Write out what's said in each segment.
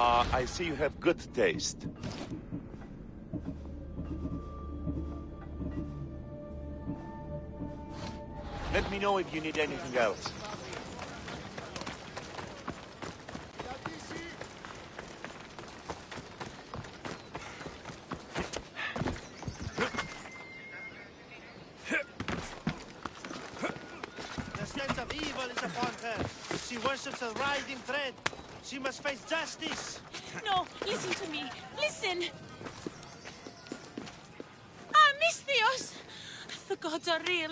I see you have good taste. Let me know if you need anything else. The sense of evil is upon her. She worships a writhing thread. She must face justice. No, listen to me. Listen. Ah, Misthios! The gods are real.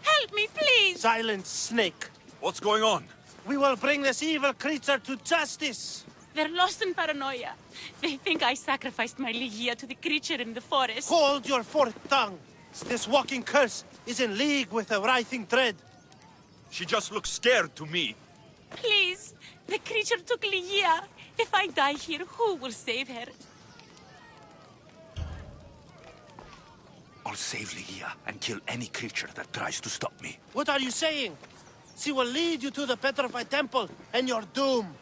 Help me, please! Silent snake. What's going on? We will bring this evil creature to justice. They're lost in paranoia. They think I sacrificed my Ligia to the creature in the forest. Hold your forked tongue. This walking curse is in league with a writhing thread. She just looks scared to me. Please, the creature took Ligia. If I die here, who will save her? I'll save Ligia and kill any creature that tries to stop me. What are you saying? She will lead you to the petrified temple and your doom.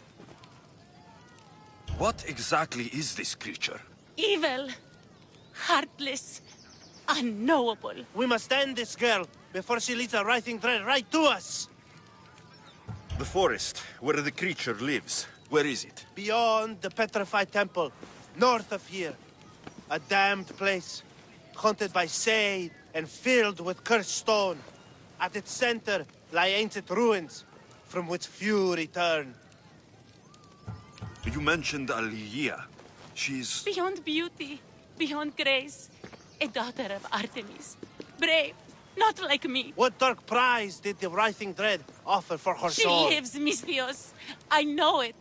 What exactly is this creature? Evil, heartless, unknowable. We must end this girl before she leads a writhing thread right to us. The forest, where the creature lives. Where is it? Beyond the petrified temple, north of here. A damned place, haunted by shade and filled with cursed stone. At its center lie ancient ruins, from which few return. You mentioned Ligia. She's... Beyond beauty, beyond grace. A daughter of Artemis. Brave, not like me. What dark prize did the writhing dread offer for her She soul? lives, Misthios. I know it.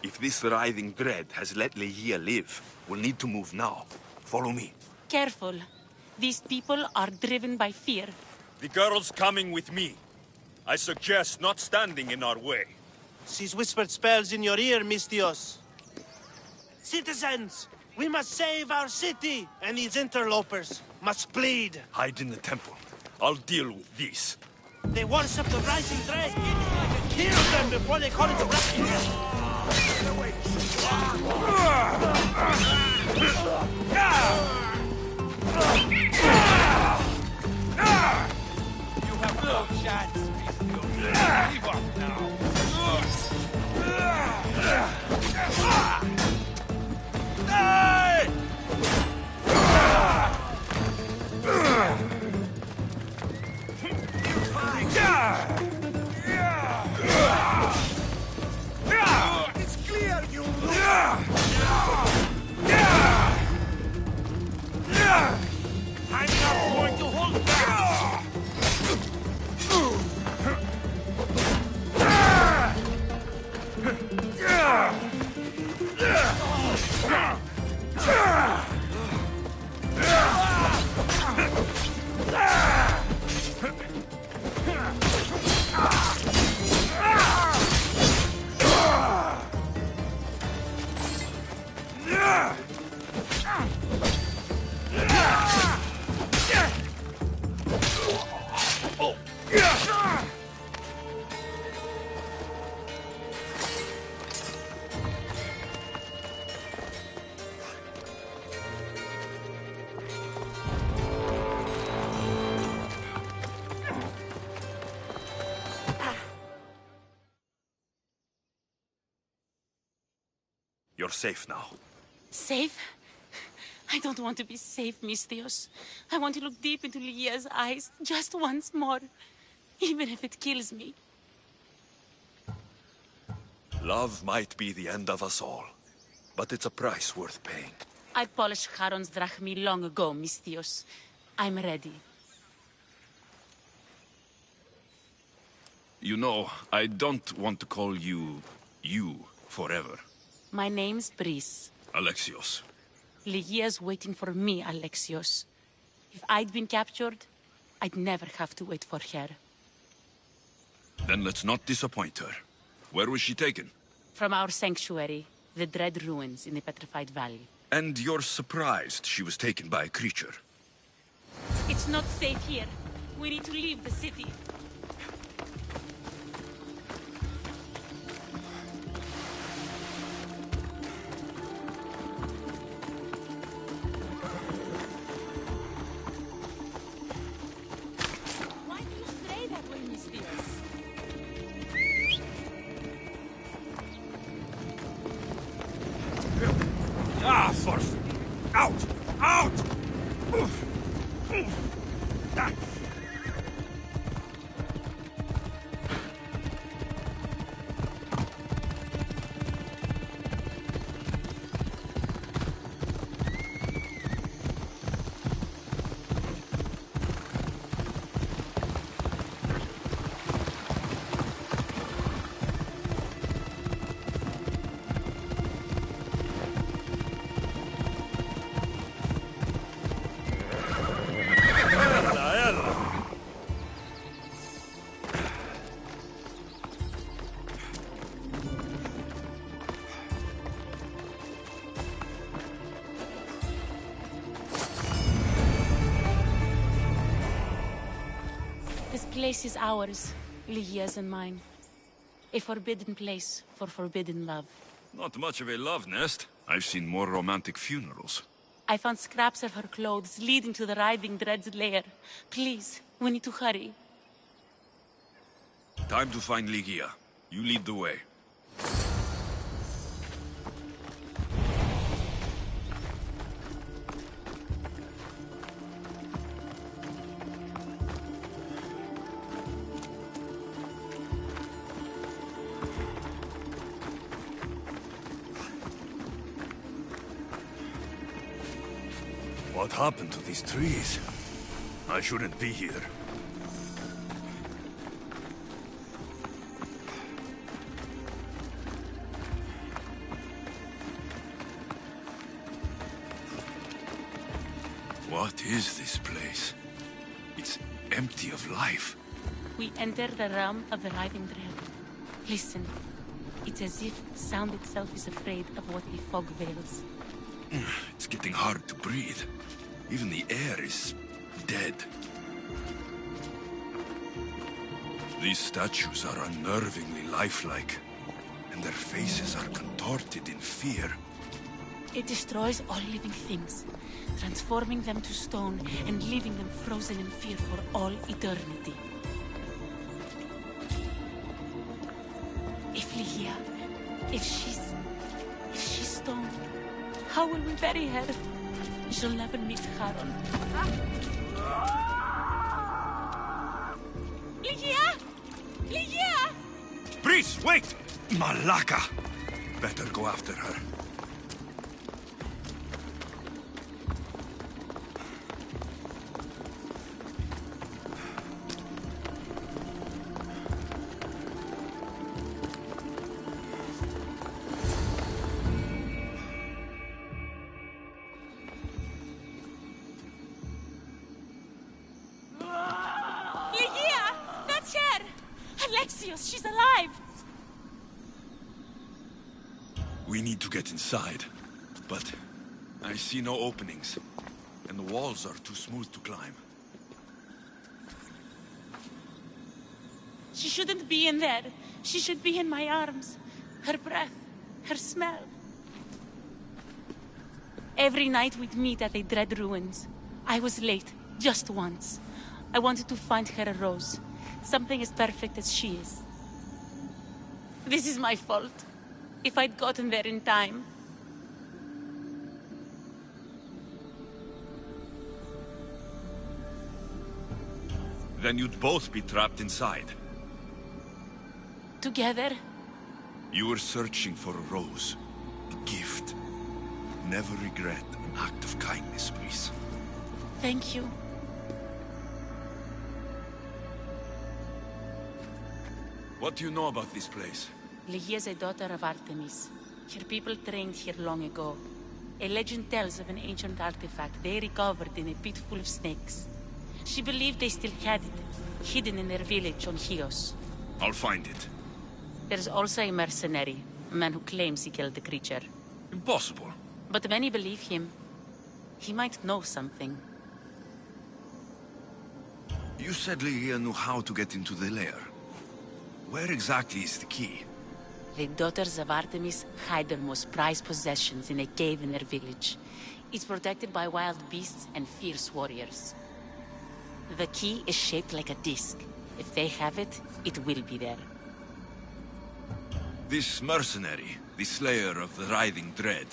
If this writhing dread has let Ligia live, we'll need to move now. Follow me. Careful. These people are driven by fear. The girl's coming with me. I suggest not standing in our way. She's whispered spells in your ear, Misthios. Citizens, we must save our city, and these interlopers must bleed. Hide in the temple. I'll deal with this. They worship the rising dread. Kill them before they call it a You have no chance, Misthios. Give up now. It's clear you I'm not going to hold back. You're safe now. Safe? I don't want to be safe, Misthios. I want to look deep into Ligia's eyes just once more, even if it kills me. Love might be the end of us all, but it's a price worth paying. I polished Charon's drachmi long ago, Misthios. I'm ready. You know, I don't want to call you forever. My name's Brice. Alexios. Ligia's waiting for me, Alexios. If I'd been captured, I'd never have to wait for her. Then let's not disappoint her. Where was she taken? From our sanctuary, the dread ruins in the Petrified Valley. And you're surprised she was taken by a creature? It's not safe here. We need to leave the city. first! Out! Out! This place is ours, Lygia's and mine. A forbidden place for forbidden love. Not much of a love nest. I've seen more romantic funerals. I found scraps of her clothes leading to the writhing dread's lair. Please, we need to hurry. Time to find Lygia. You lead the way. What happened to these trees? I shouldn't be here. What is this place? It's empty of life. We enter the realm of the writhing dread. Listen. It's as if sound itself is afraid of what the fog veils. It's getting hard to breathe. Even the air is dead. These statues are unnervingly lifelike, and their faces are contorted in fear. It destroys all living things, transforming them to stone and leaving them frozen in fear for all eternity. If Lygia, if she's stone, how will we bury her? She'll never meet Charon. Lygia! Lygia! Priest, wait! Malaka! Better go after her. She's alive! We need to get inside, but I see no openings, and the walls are too smooth to climb. She shouldn't be in there. She should be in my arms. Her breath, her smell. Every night we'd meet at the Dread Ruins. I was late, just once. I wanted to find her a rose. Something as perfect as she is. This is my fault. If I'd gotten there in time. Then you'd both be trapped inside. Together? You were searching for a rose. A gift. Never regret an act of kindness, please. Thank you. What do you know about this place? Lygia is a daughter of Artemis. Her people trained here long ago. A legend tells of an ancient artifact they recovered in a pit full of snakes. She believed they still had it, hidden in their village on Chios. I'll find it. There's also a mercenary, a man who claims he killed the creature. Impossible. But many believe him. He might know something. You said Lygia knew how to get into the lair. Where exactly is the key? The daughters of Artemis hide their most prized possessions in a cave in their village. It's protected by wild beasts and fierce warriors. The key is shaped like a disc. If they have it, it will be there. This mercenary, the slayer of the writhing dread,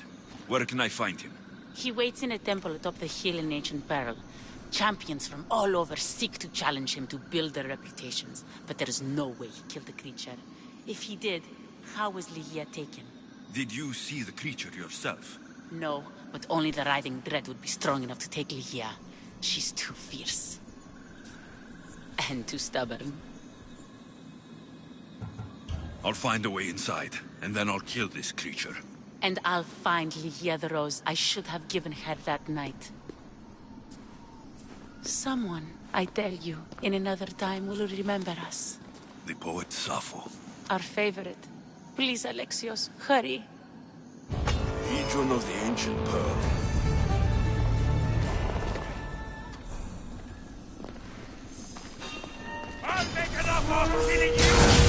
Where can I find him? He waits in a temple atop the hill in Ancient Peril. Champions from all over seek to challenge him to build their reputations, but there is no way he killed the creature. If he did, how was Ligia taken? Did you see the creature yourself? No, but only the writhing dread would be strong enough to take Ligia. She's too fierce. And too stubborn. I'll find a way inside, and then I'll kill this creature. And I'll find Ligia the rose I should have given her that night. Someone, I tell you, in another time will remember us. The poet Sappho. Our favorite. Please, Alexios, hurry. Region of the Ancient Pearl. I'll make enough of killing you!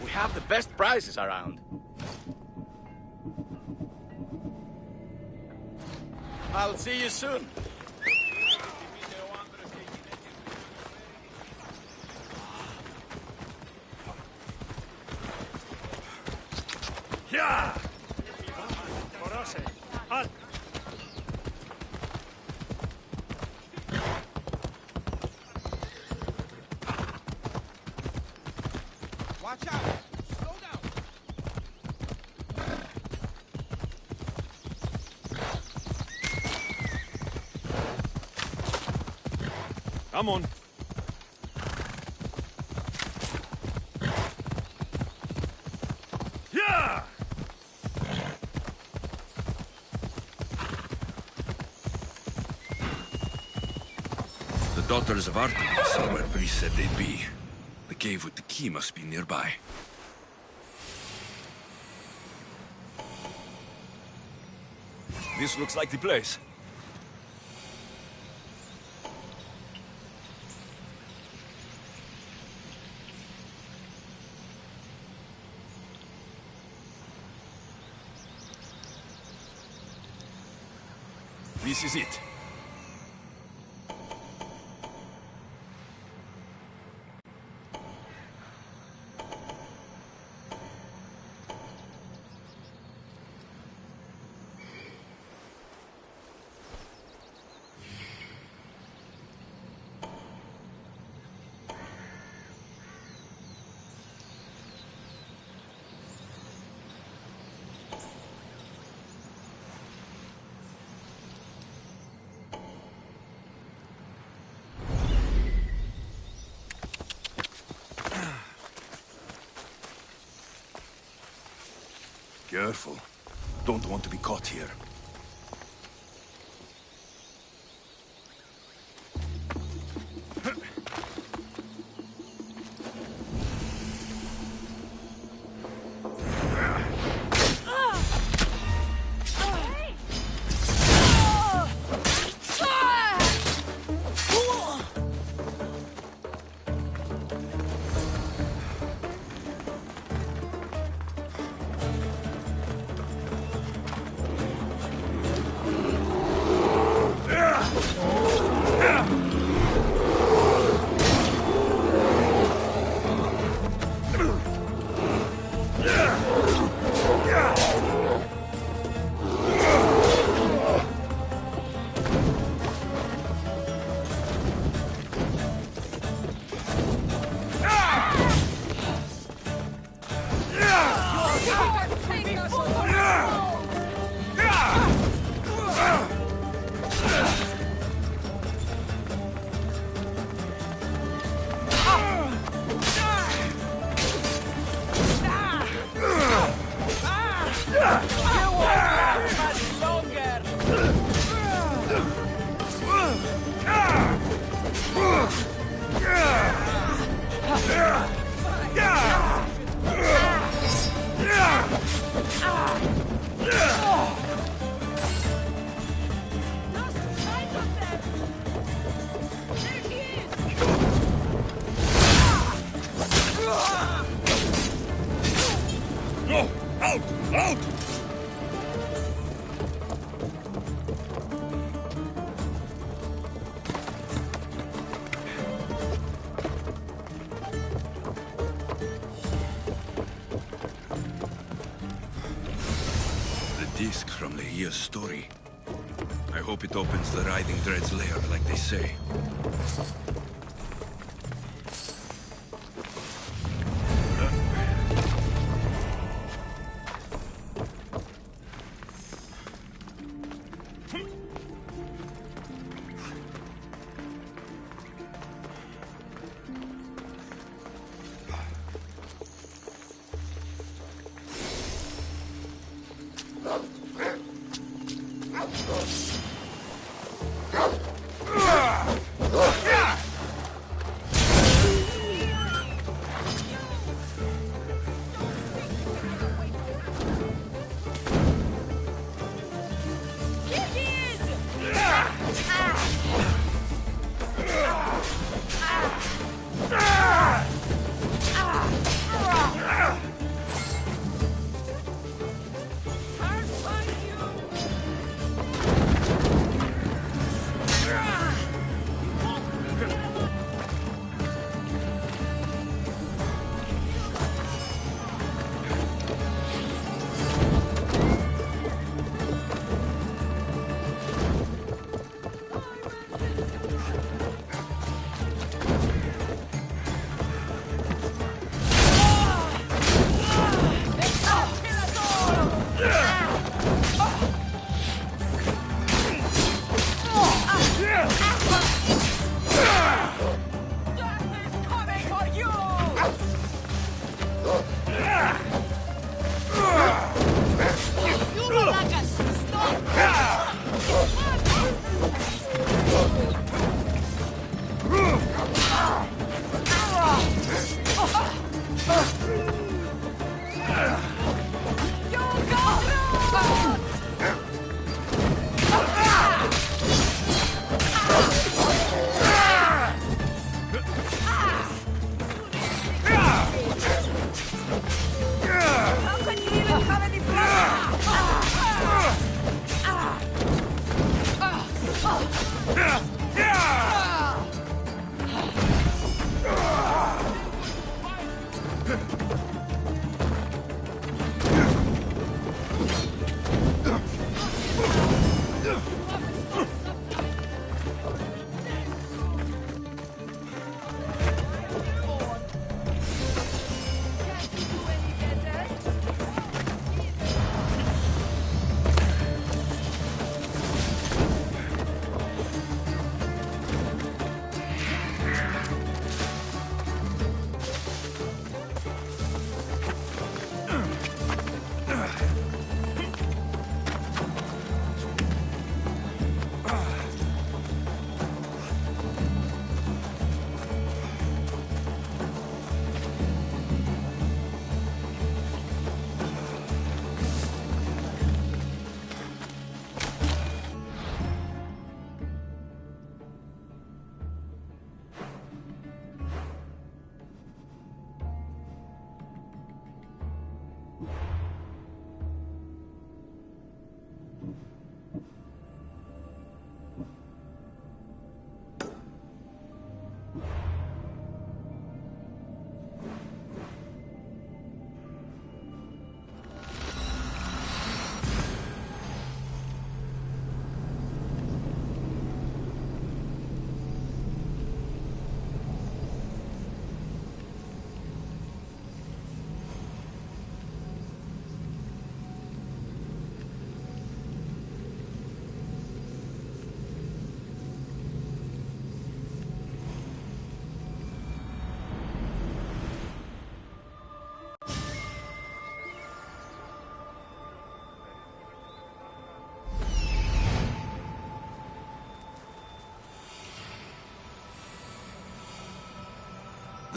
We have the best prices around. I'll see you soon. Yeah! Watch out! Slow down! Come on. Yeah! The daughters of Artemis are where Bree said they'd be. The cave with the key must be nearby. This looks like the place. This is it. Careful. Don't want to be caught here. No! Out! Out! The disc from the year's story. I hope it opens the Writhing Dread's lair like they say.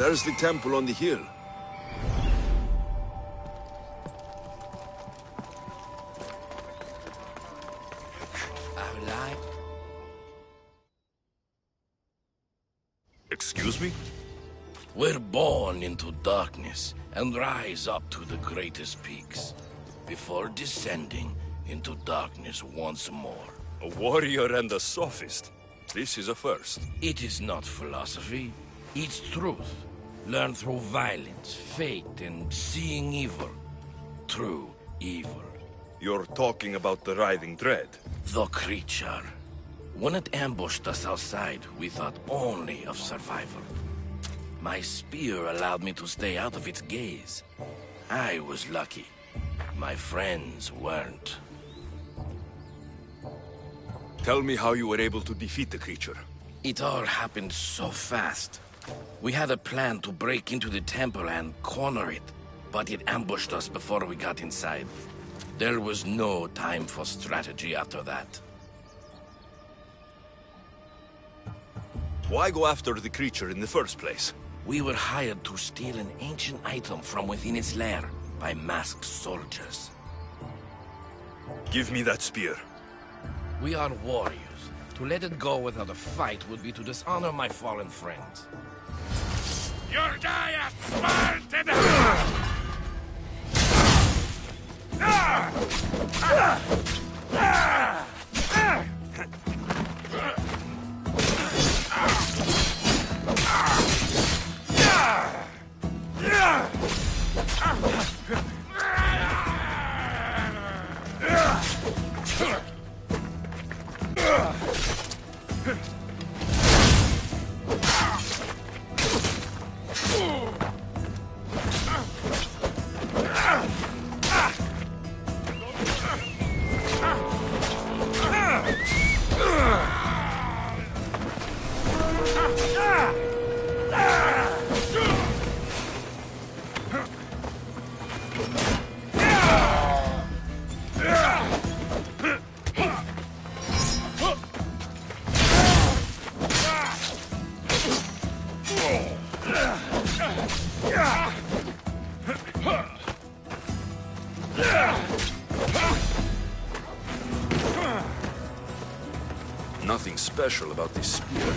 There's the temple on the hill. Excuse me? We're born into darkness and rise up to the greatest peaks, before descending into darkness once more. A warrior and a sophist. This is a first. It is not philosophy, it's truth. Learned through violence, fate, and seeing evil. True evil. You're talking about the writhing dread. The creature. When it ambushed us outside, we thought only of survival. My spear allowed me to stay out of its gaze. I was lucky. My friends weren't. Tell me how you were able to defeat the creature. It all happened so fast. We had a plan to break into the temple and corner it, but it ambushed us before we got inside. There was no time for strategy after that. Why go after the creature in the first place? We were hired to steal an ancient item from within its lair by masked soldiers. Give me that spear. We are warriors. To let it go without a fight would be to dishonor my fallen friends. Your diet smarted! Nothing special about this spear.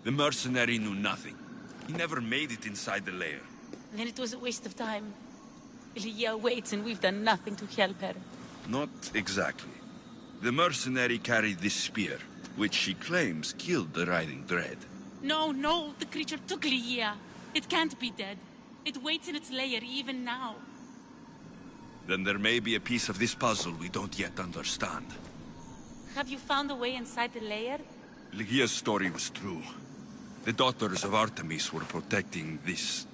The mercenary knew nothing. He never made it inside the lair. Then it was a waste of time. Lygia waits and we've done nothing to help her. Not exactly. The mercenary carried this spear, which she claims killed the writhing dread. No, the creature took Lygia. It can't be dead. It waits in its lair even now. Then there may be a piece of this puzzle we don't yet understand. Have you found a way inside the lair? Lygia's story was true. The daughters of Artemis were protecting this...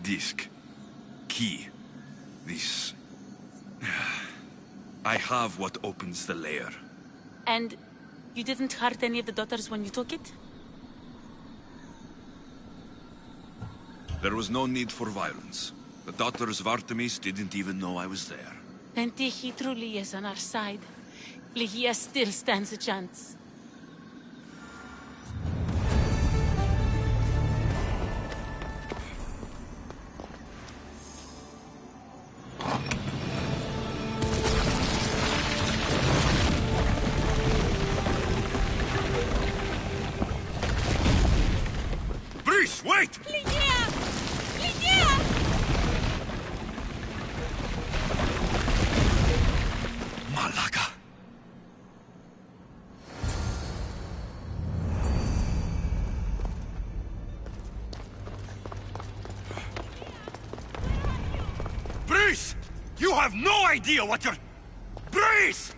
disc. Key. This... I have what opens the lair. And you didn't hurt any of the daughters when you took it? There was no need for violence. The daughters of Artemis didn't even know I was there. Then Tyche truly is on our side. Ligia still stands a chance. Wait! Ligia! Ligia! Malaga! Breeze! You have no idea what you're... Breeze!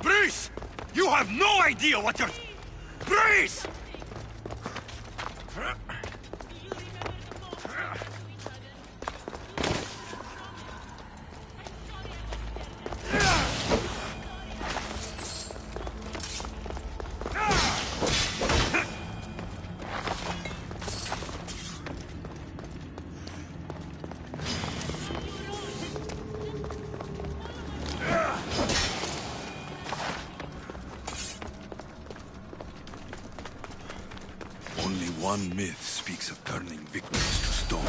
Breeze! You have no idea what you're... Breeze! Only one myth speaks of turning victims to stone.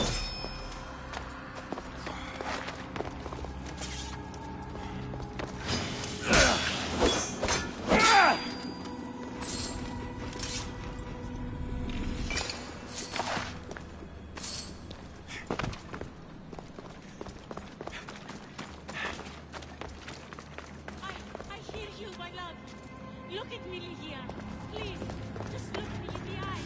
I hear you, my love. Look at me, Ligia. Please, just look me in the eye.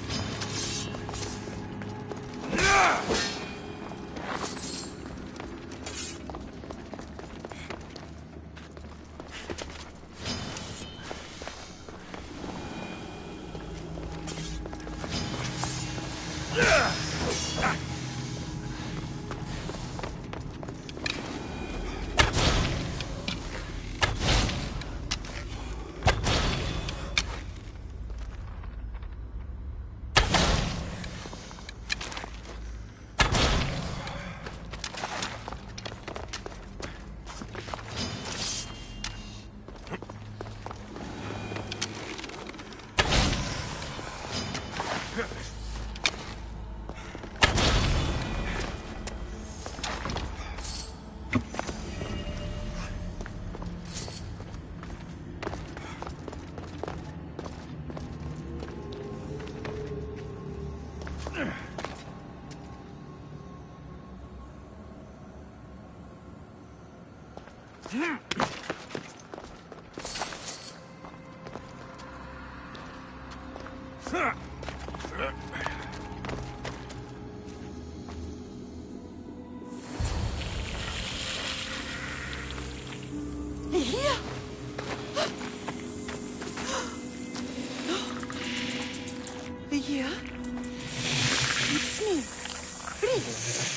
Ligia? Ligia? It's me, Breeze.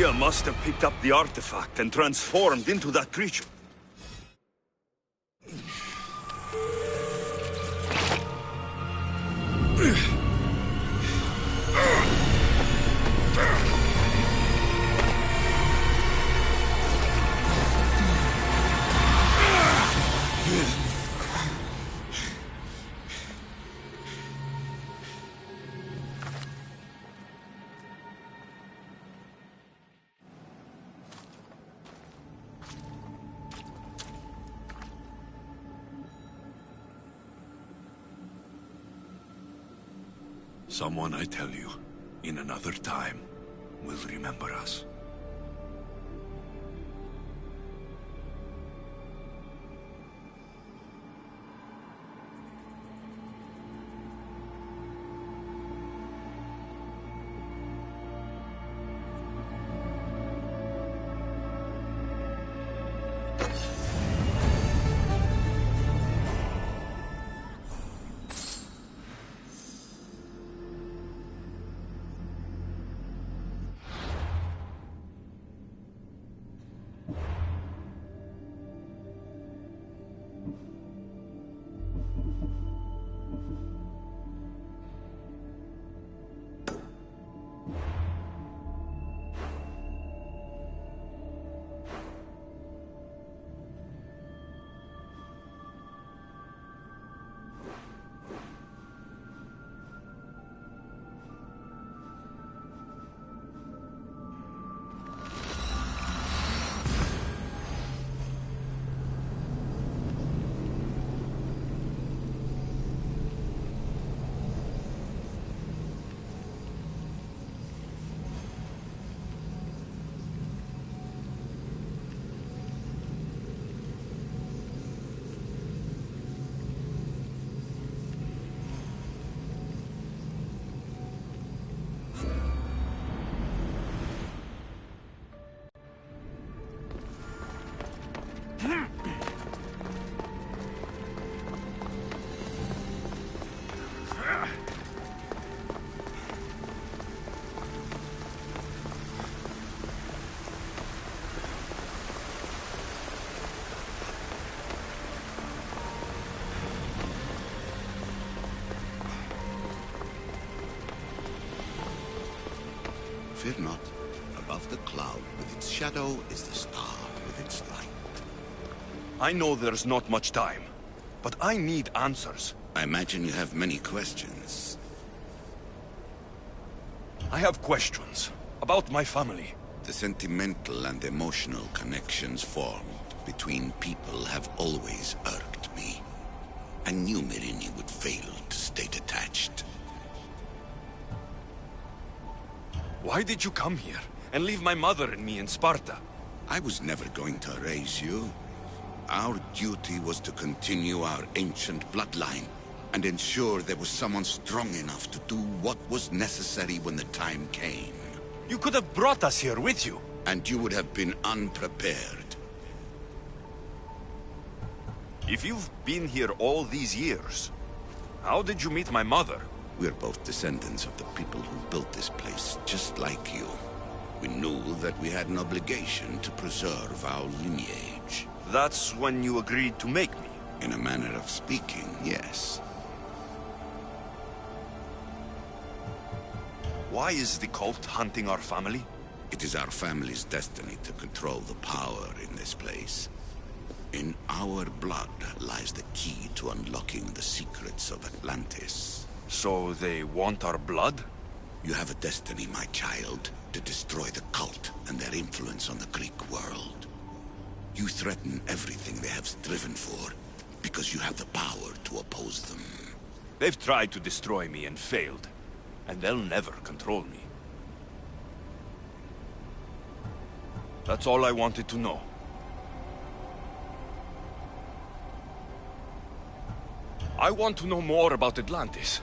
Gia must have picked up the artifact and transformed into that creature. Someone, I tell you, in another time, will remember us. Fear not. Above the cloud with its shadow is the star with its light. I know there's not much time, but I need answers. I imagine you have many questions. I have questions about my family. The sentimental and emotional connections formed between people have always irked me. I knew Myrini would fail to stay detached. Why did you come here and leave my mother and me in Sparta? I was never going to erase you. Our duty was to continue our ancient bloodline and ensure there was someone strong enough to do what was necessary when the time came. You could have brought us here with you. And you would have been unprepared. If you've been here all these years, how did you meet my mother? We're both descendants of the people who built this place, just like you. We knew that we had an obligation to preserve our lineage. That's when you agreed to make me. In a manner of speaking, yes. Why is the cult hunting our family? It is our family's destiny to control the power in this place. In our blood lies the key to unlocking the secrets of Atlantis. So they want our blood? You have a destiny, my child, to destroy the cult and their influence on the Greek world. You threaten everything they have striven for, because you have the power to oppose them. They've tried to destroy me and failed, and they'll never control me. That's all I wanted to know. I want to know more about Atlantis,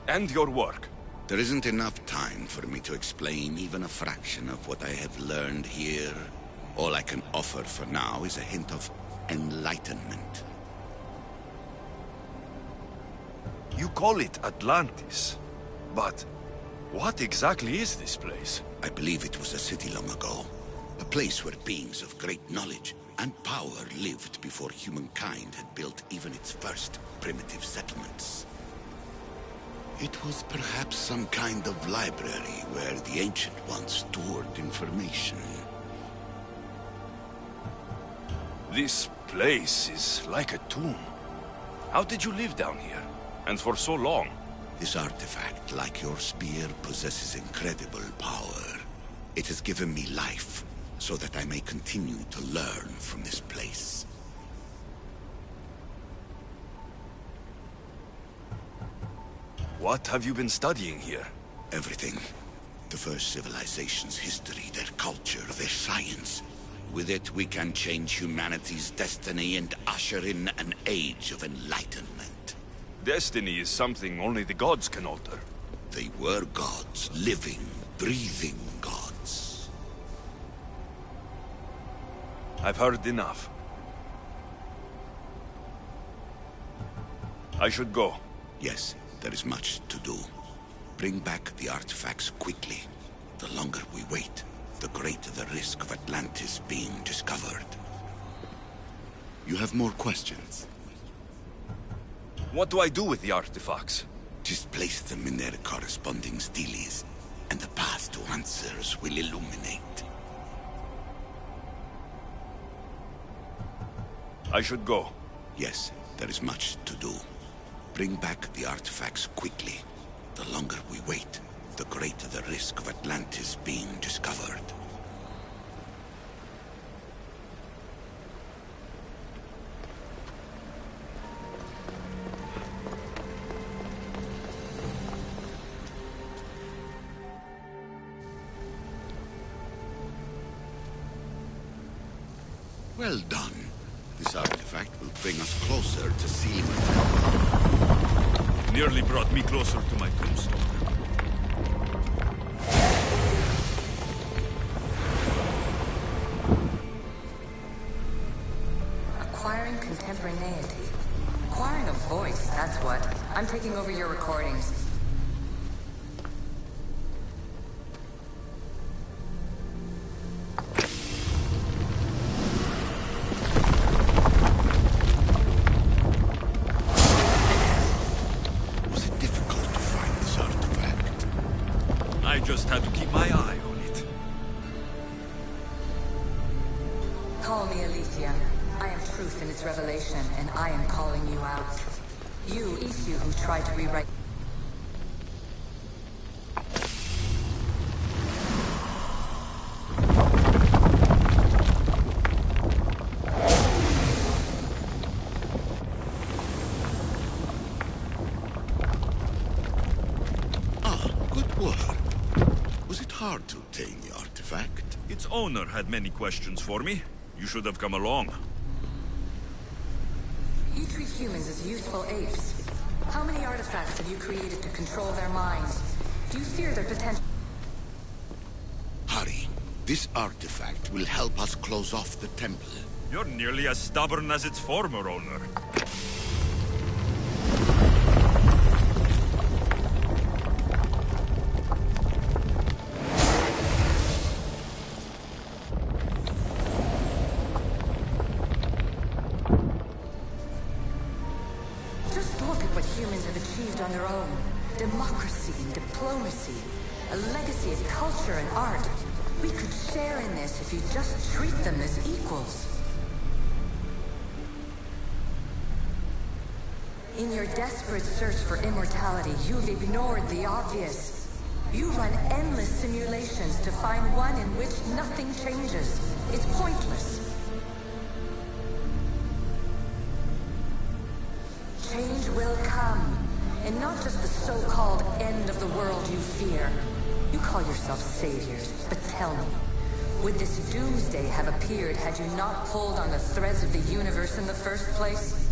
and your work. There isn't enough time for me to explain even a fraction of what I have learned here. All I can offer for now is a hint of enlightenment. You call it Atlantis, but What exactly is this place? I believe it was a city long ago. A place where beings of great knowledge and power lived before humankind had built even its first primitive settlements. It was perhaps some kind of library where the Ancient Ones stored information. This place is like a tomb. How did you live down here? And for so long? This artifact, like your spear, possesses incredible power. It has given me life, so that I may continue to learn from this place. What have you been studying here? Everything. The first civilization's history, their culture, their science. With it, we can change humanity's destiny and usher in an age of enlightenment. Destiny is something only the gods can alter. They were gods, living, breathing gods. I've heard enough. I should go. Yes, there is much to do. Bring back the artifacts quickly. The longer we wait, the greater the risk of Atlantis being discovered. You have more questions? What do I do with the artifacts? Just place them in their corresponding steles, and the path to answers will illuminate. I should go. Yes, there is much to do. Bring back the artifacts quickly. The longer we wait, the greater the risk of Atlantis being discovered. Well done. This artifact will bring us closer to sealing the temple. Nearly brought me closer to my tombstone. Acquiring contemporaneity. Acquiring a voice, that's what. I'm taking over your recordings. Just had to keep my eye on it. Call me Alicia. I am truth in its revelation, and I am calling you out. You, Isu, who tried to rewrite... Hard to obtain the artifact. Its owner had many questions for me. You should have come along. You treat humans as useful apes. How many artifacts have you created to control their minds? Do you fear their potential? Hurry. This artifact will help us close off the temple. You're nearly as stubborn as its former owner. On their own. Democracy and diplomacy. A legacy of culture and art. We could share in this if you just treat them as equals. In your desperate search for immortality, you've ignored the obvious. You run endless simulations to find one in which nothing changes. It's pointless. Change will come. And not just the so-called end of the world you fear. You call yourselves saviors, but tell me, would this doomsday have appeared had you not pulled on the threads of the universe in the first place?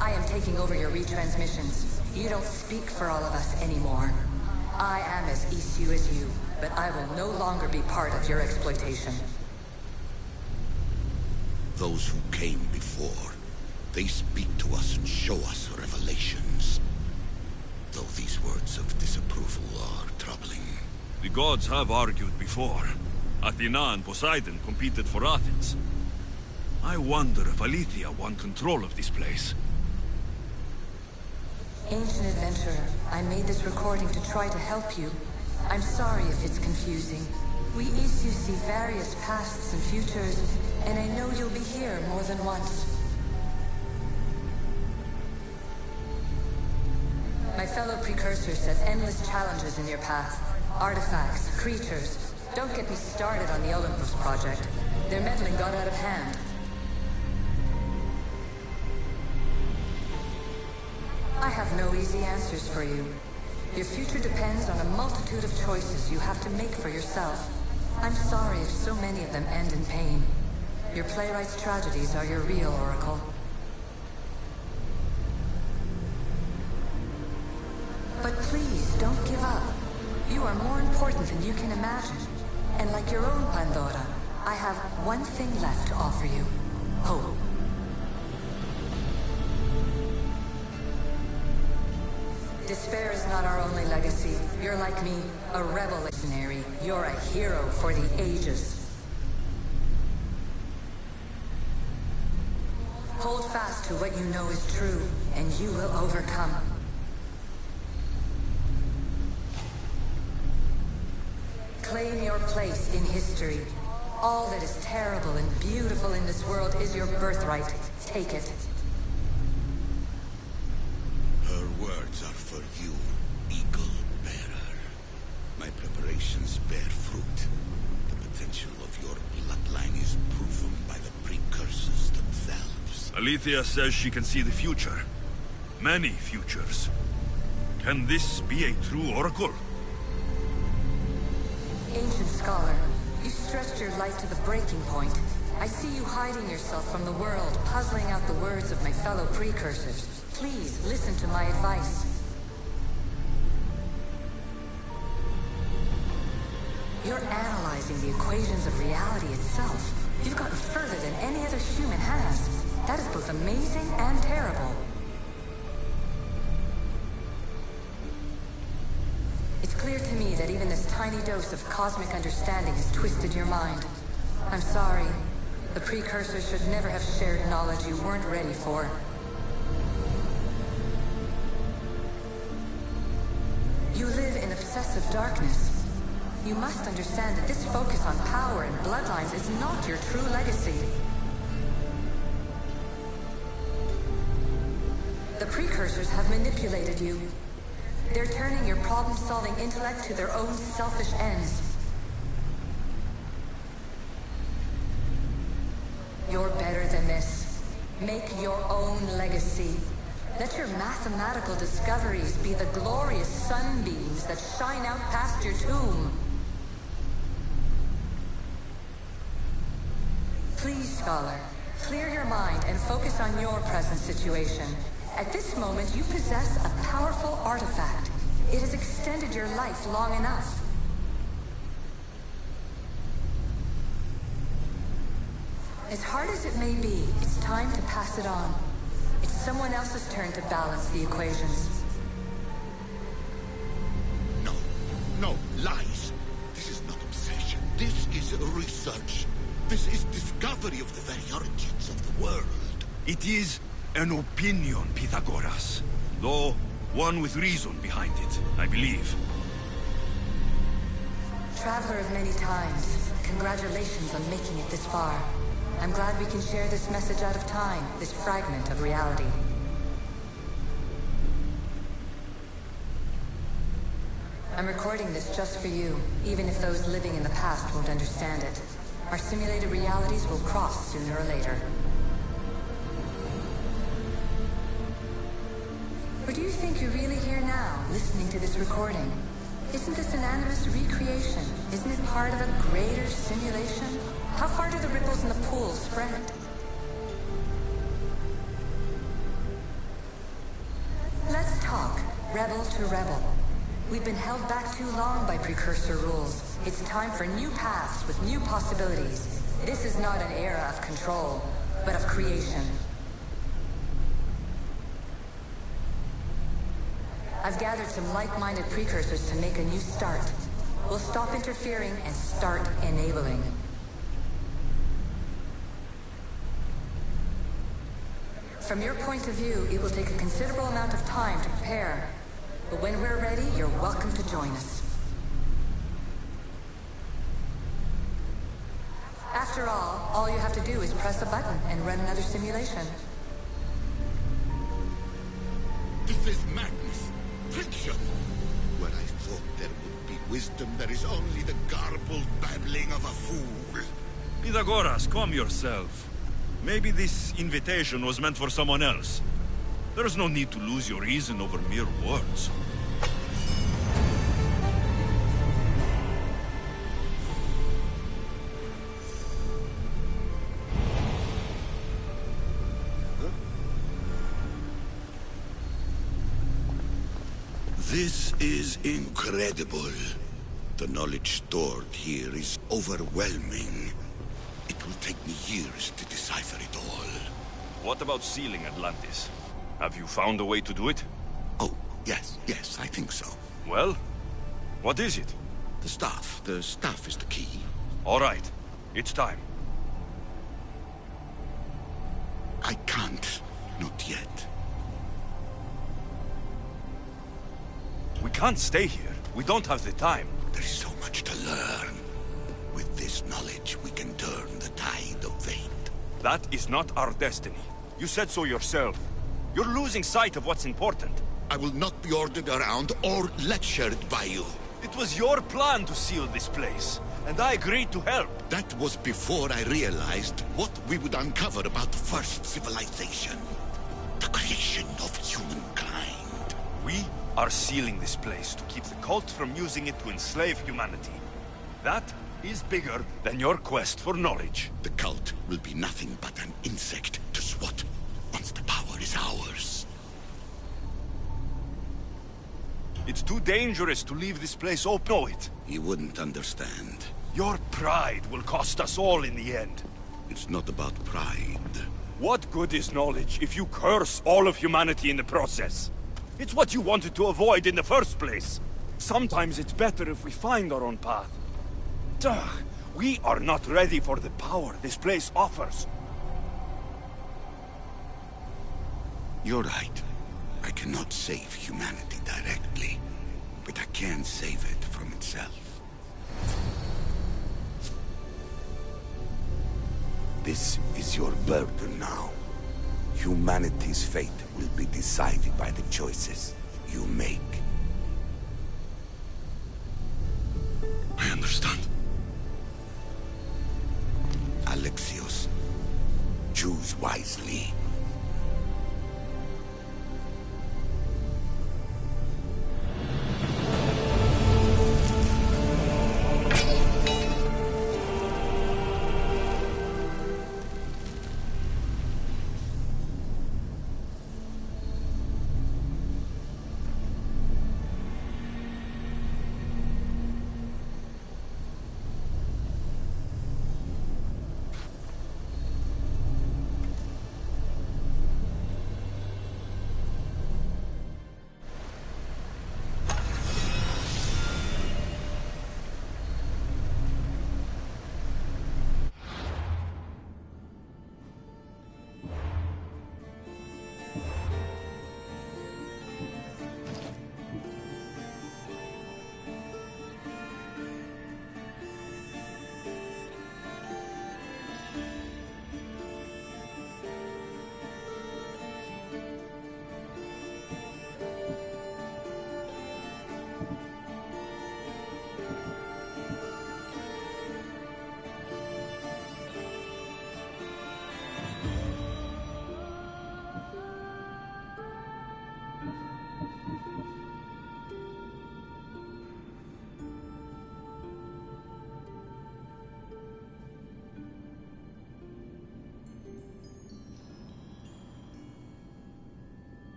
I am taking over your retransmissions. You don't speak for all of us anymore. I am as Isu as you, but I will no longer be part of your exploitation. Those who came before, They speak to us and show us revelations. Though these words of disapproval are troubling. The gods have argued before. Athena and Poseidon competed for Athens. I wonder if Aletheia won control of this place. Ancient adventurer, I made this recording to try to help you. I'm sorry if it's confusing. We issue see various pasts and futures, and I know you'll be here more than once. My fellow precursors set endless challenges in your path. Artifacts, creatures. Don't get me started on the Olympus project. Their meddling got out of hand. I have no easy answers for you. Your future depends on a multitude of choices you have to make for yourself. I'm sorry if so many of them end in pain. Your playwright's tragedies are your real oracle. But please, don't give up. You are more important than you can imagine. And like your own Pandora, I have one thing left to offer you. Hope. Despair is not our only legacy. You're like me, a revolutionary. You're a hero for the ages. Hold fast to what you know is true, and you will overcome. Claim your place in history. All that is terrible and beautiful in this world is your birthright. Take it. Her words are for you, Eagle Bearer. My preparations bear fruit. The potential of your bloodline is proven by the precursors themselves. Aletheia says she can see the future. Many futures. Can this be a true oracle? Ancient scholar, you stretched your life to the breaking point. I see you hiding yourself from the world, puzzling out the words of my fellow precursors. Please, listen to my advice. You're analyzing the equations of reality itself. You've gotten further than any other human has. That is both amazing and terrible. It's clear to me that even this tiny dose of cosmic understanding has twisted your mind. I'm sorry. The precursors should never have shared knowledge you weren't ready for. You live in obsessive darkness. You must understand that this focus on power and bloodlines is not your true legacy. The precursors have manipulated you. They're turning your problem-solving intellect to their own selfish ends. You're better than this. Make your own legacy. Let your mathematical discoveries be the glorious sunbeams that shine out past your tomb. Please, scholar, clear your mind and focus on your present situation. At this moment, you possess a powerful artifact. It has extended your life long enough. As hard as it may be, it's time to pass it on. It's someone else's turn to balance the equations. No, no, lies. This is not obsession. This is research. This is discovery of the very origins of the world. It is an opinion, Pythagoras. Though, one with reason behind it, I believe. Traveler of many times, congratulations on making it this far. I'm glad we can share this message out of time, this fragment of reality. I'm recording this just for you, even if those living in the past won't understand it. Our simulated realities will cross sooner or later. Or do you think you're really here now, listening to this recording? Isn't this an animus recreation? Isn't it part of a greater simulation? How far do the ripples in the pool spread? Let's talk, rebel to rebel. We've been held back too long by precursor rules. It's time for new paths with new possibilities. This is not an era of control, but of creation. I've gathered some like-minded precursors to make a new start. We'll stop interfering and start enabling. From your point of view, it will take a considerable amount of time to prepare. But when we're ready, you're welcome to join us. After all you have to do is press a button and run another simulation. This is madness. Fiction. Where I thought there would be wisdom, there is only the garbled babbling of a fool. Pythagoras, calm yourself. Maybe this invitation was meant for someone else. There's no need to lose your reason over mere words. This is incredible. The knowledge stored here is overwhelming. It will take me years to decipher it all. What about sealing Atlantis? Have you found a way to do it? Oh, yes, I think so. Well, what is it? The staff is the key. All right, it's time. I can't, not yet. We can't stay here. We don't have the time. There's so much to learn. With this knowledge, we can turn the tide of fate. That is not our destiny. You said so yourself. You're losing sight of what's important. I will not be ordered around or lectured by you. It was your plan to seal this place, and I agreed to help. That was before I realized what we would uncover about the first civilization. The creation of humankind. We are sealing this place to keep the cult from using it to enslave humanity. That is bigger than your quest for knowledge. The cult will be nothing but an insect to swat once the power is ours. It's too dangerous to leave this place open. Know it. You wouldn't understand. Your pride will cost us all in the end. It's not about pride. What good is knowledge if you curse all of humanity in the process? It's what you wanted to avoid in the first place. Sometimes it's better if we find our own path. Ugh, we are not ready for the power this place offers. You're right. I cannot save humanity directly, but I can save it from itself. This is your burden now. Humanity's fate will be decided by the choices you make. I understand. Alexios, choose wisely.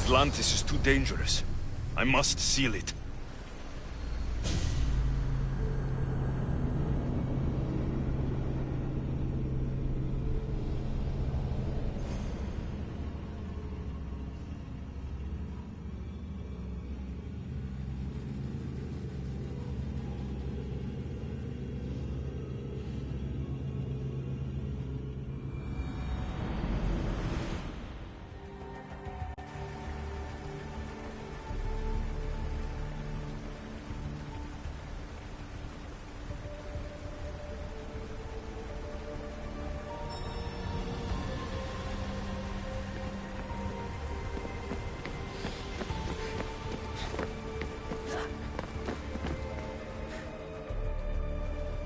Atlantis is too dangerous. I must seal it.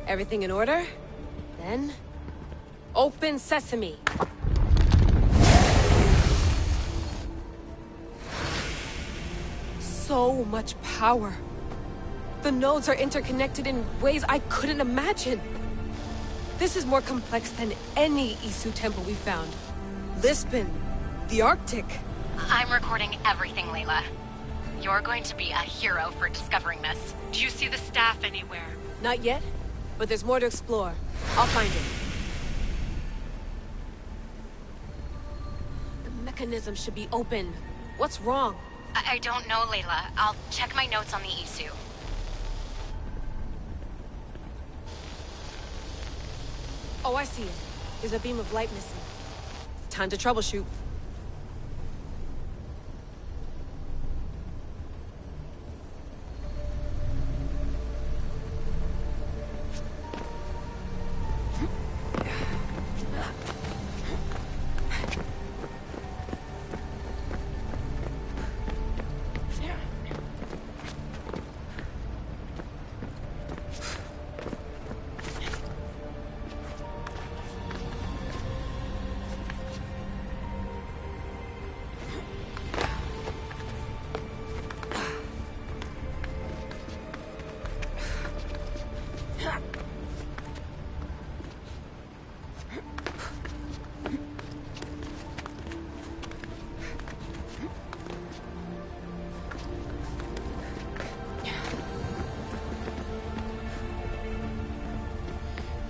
Everything in order? Then... open sesame! So much power. The nodes are interconnected in ways I couldn't imagine. This is more complex than any Isu temple we found. Lisbon, the Arctic. I'm recording everything, Layla. You're going to be a hero for discovering this. Do you see the staff anywhere? Not yet, but there's more to explore. I'll find it. The mechanism should be open. What's wrong? I don't know, Layla. I'll check my notes on the Isu. Oh, I see it. There's a beam of light missing. Time to troubleshoot.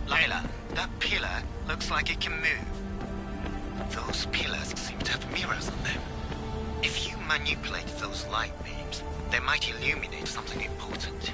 Layla, that pillar looks like it can move. Those pillars seem to have mirrors on them. If you manipulate those light beams, they might illuminate something important.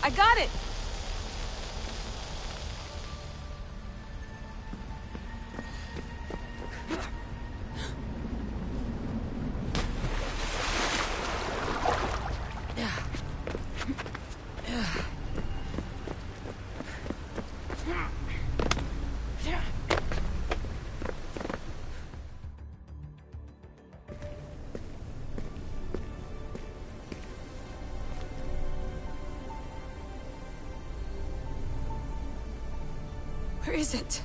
I got it! Where is it?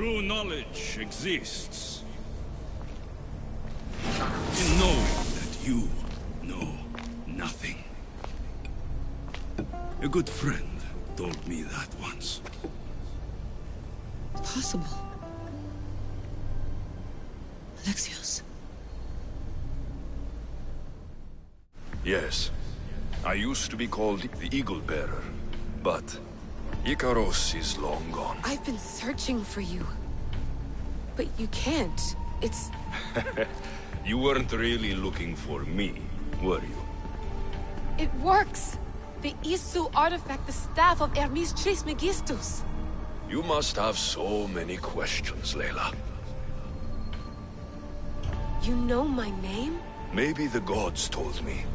True knowledge exists in knowing that you know nothing. A good friend told me that once. Possible. Alexios. Yes. I used to be called the Eagle Bearer, but Icaros is long gone. I've been searching for you. But you can't. It's... You weren't really looking for me, were you? It works! The Isu artifact, the staff of Hermes Trismegistus. You must have so many questions, Layla. You know my name? Maybe the gods told me.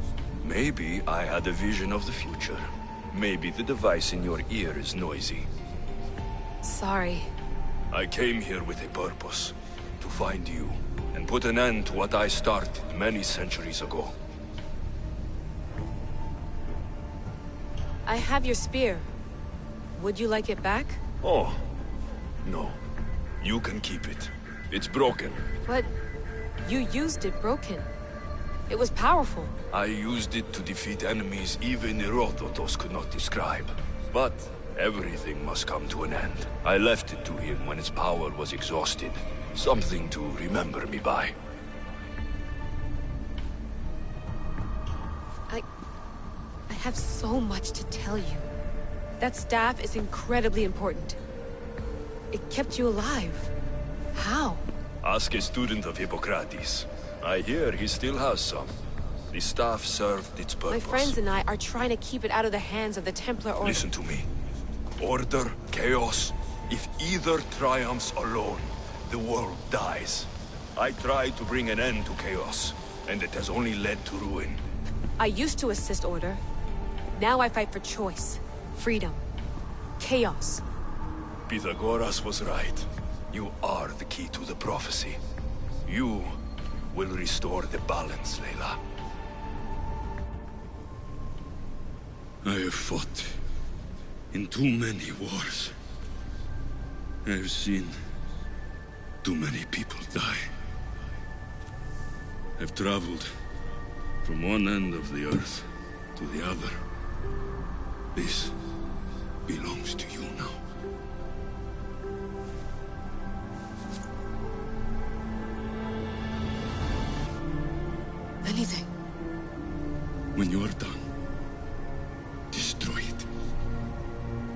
Maybe I had a vision of the future. Maybe the device in your ear is noisy. Sorry. I came here with a purpose. To find you, and put an end to what I started many centuries ago. I have your spear. Would you like it back? Oh, no. You can keep it. It's broken. But you used it broken. It was powerful. I used it to defeat enemies even Herodotus could not describe. But everything must come to an end. I left it to him when its power was exhausted. Something to remember me by. I have so much to tell you. That staff is incredibly important. It kept you alive. How? Ask a student of Hippocrates. I hear he still has some. The staff served its purpose. My friends and I are trying to keep it out of the hands of the Templar Order. Listen to me. Order, chaos. If either triumphs alone, the world dies. I tried to bring an end to chaos, and it has only led to ruin. I used to assist Order. Now I fight for choice, freedom, chaos. Pythagoras was right. You are the key to the prophecy. You will restore the balance, Layla. I have fought in too many wars. I have seen too many people die. I've traveled from one end of the earth to the other. This belongs to you now. Anything. When you are done, destroy it.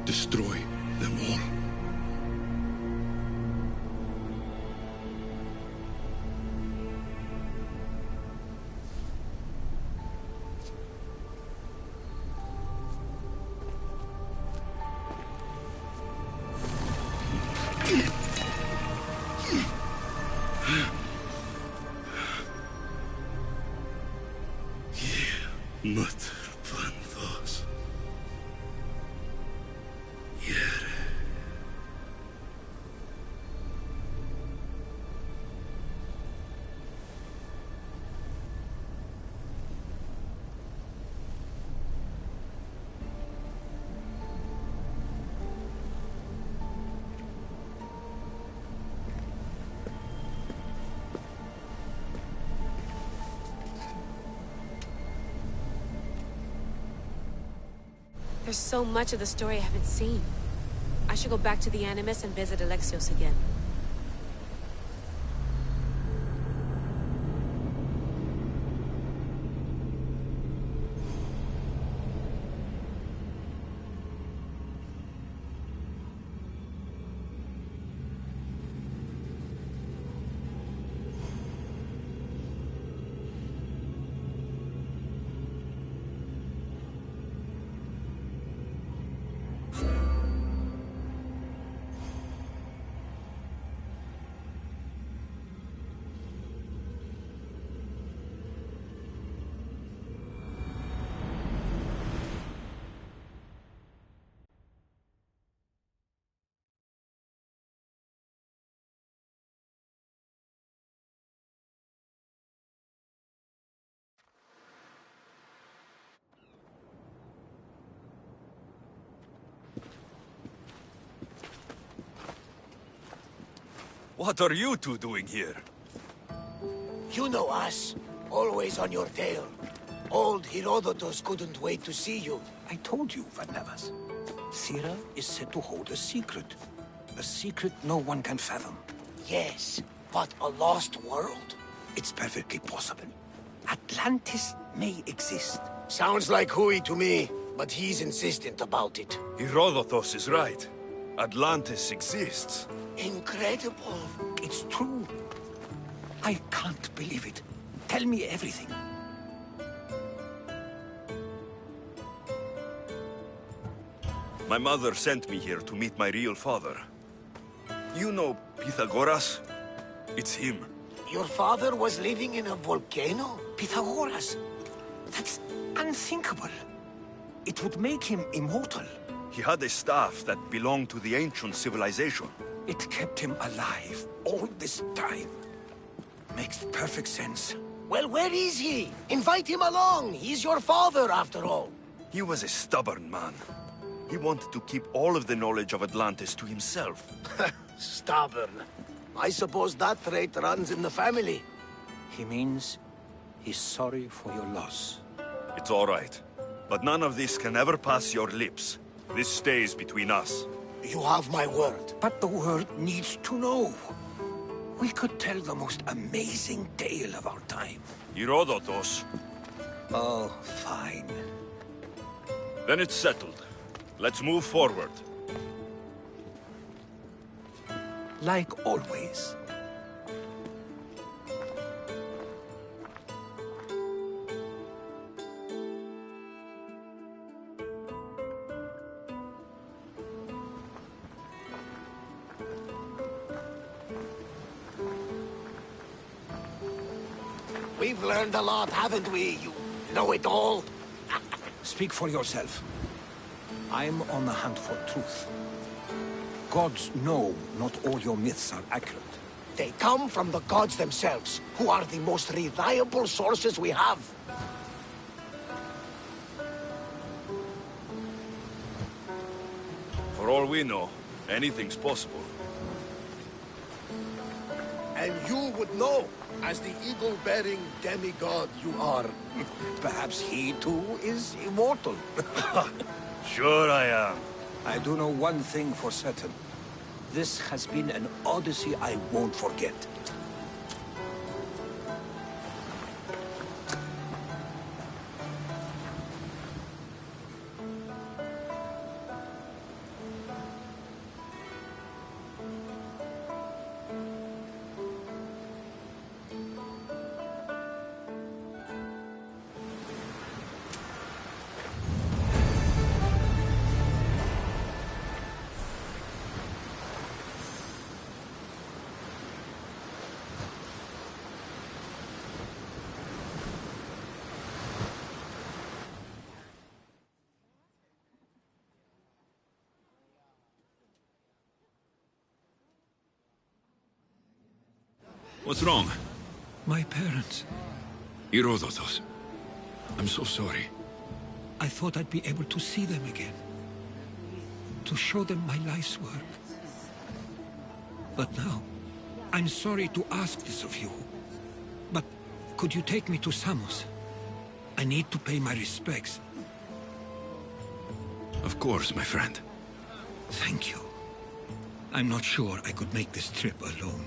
Destroy them all. There's so much of the story I haven't seen. I should go back to the Animus and visit Alexios again. What are you two doing here? You know us. Always on your tail. Old Herodotus couldn't wait to see you. I told you, Varnavas. Thera is said to hold a secret. A secret no one can fathom. Yes, but a lost world? It's perfectly possible. Atlantis may exist. Sounds like Hui to me, but he's insistent about it. Herodotus is right. Atlantis exists. Incredible. It's true. I can't believe it. Tell me everything. My mother sent me here to meet my real father. You know Pythagoras? It's him. Your father was living in a volcano? Pythagoras? That's unthinkable. It would make him immortal. He had a staff that belonged to the ancient civilization. It kept him alive all this time. Makes perfect sense. Well, where is he? Invite him along. He's your father, after all. He was a stubborn man. He wanted to keep all of the knowledge of Atlantis to himself. Stubborn. I suppose that trait runs in the family. He means he's sorry for your loss. It's all right. But none of this can ever pass your lips. This stays between us. You have my word. But the world needs to know. We could tell the most amazing tale of our time. Herodotus. Oh, fine. Then it's settled. Let's move forward. Like always. We've learned a lot, haven't we? You know it all. Speak for yourself. I'm on the hunt for truth. Gods know not all your myths are accurate. They come from the gods themselves, who are the most reliable sources we have. For all we know, anything's possible. And you would know, as the eagle-bearing demigod you are. Perhaps he too is immortal. Sure I am. I do know one thing for certain. This has been an odyssey I won't forget. What's wrong? My parents. Herodotus. I'm so sorry. I thought I'd be able to see them again. To show them my life's work. But now, I'm sorry to ask this of you. But could you take me to Samos? I need to pay my respects. Of course, my friend. Thank you. I'm not sure I could make this trip alone.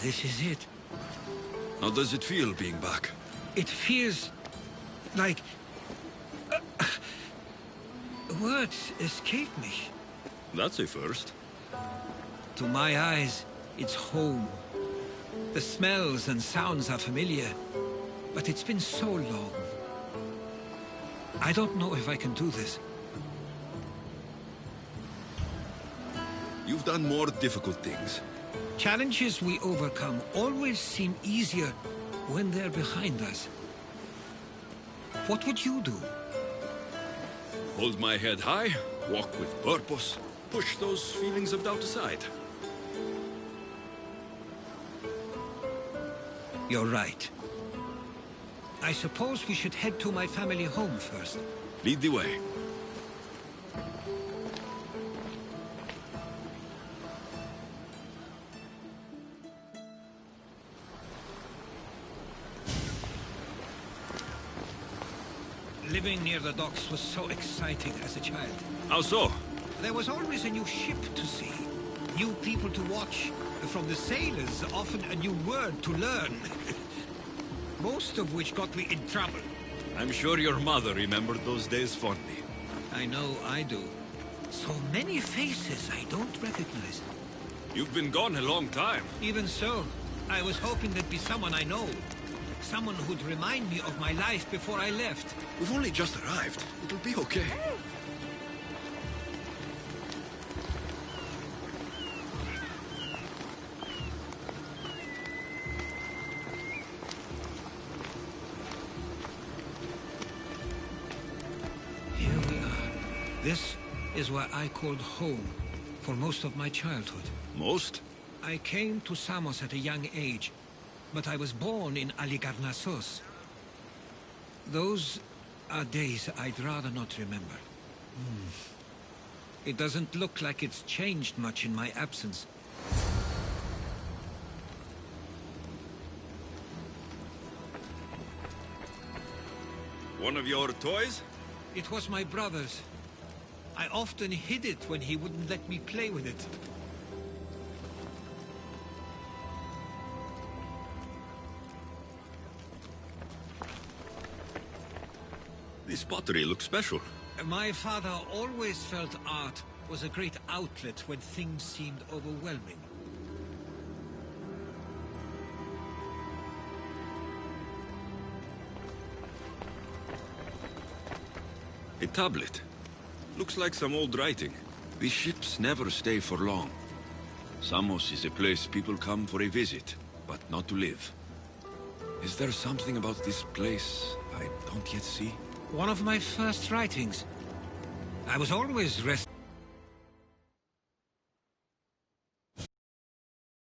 This is it. How does it feel being back? It feels like... words escape me. That's a first. To my eyes, it's home. The smells and sounds are familiar, but it's been so long. I don't know if I can do this. You've done more difficult things. Challenges we overcome always seem easier when they're behind us. What would you do? Hold my head high, walk with purpose, push those feelings of doubt aside. You're right. I suppose we should head to my family home first. Lead the way. Living near the docks was so exciting as a child. How so? There was always a new ship to see, new people to watch. From the sailors, often a new word to learn. Most of which got me in trouble. I'm sure your mother remembered those days fondly. I know I do. So many faces I don't recognize. You've been gone a long time. Even so, I was hoping there'd be someone I know. Someone who'd remind me of my life before I left. We've only just arrived. It'll be okay. Here we are. This is where I called home for most of my childhood. Most? I came to Samos at a young age, but I was born in Aligarnassos. Those are days I'd rather not remember. It doesn't look like it's changed much in my absence. One of your toys? It was my brother's. I often hid it when he wouldn't let me play with it. This pottery looks special. My father always felt art was a great outlet when things seemed overwhelming. A tablet. Looks like some old writing. These ships never stay for long. Samos is a place people come for a visit, but not to live. Is there something about this place I don't yet see? One of my first writings. I was always restless.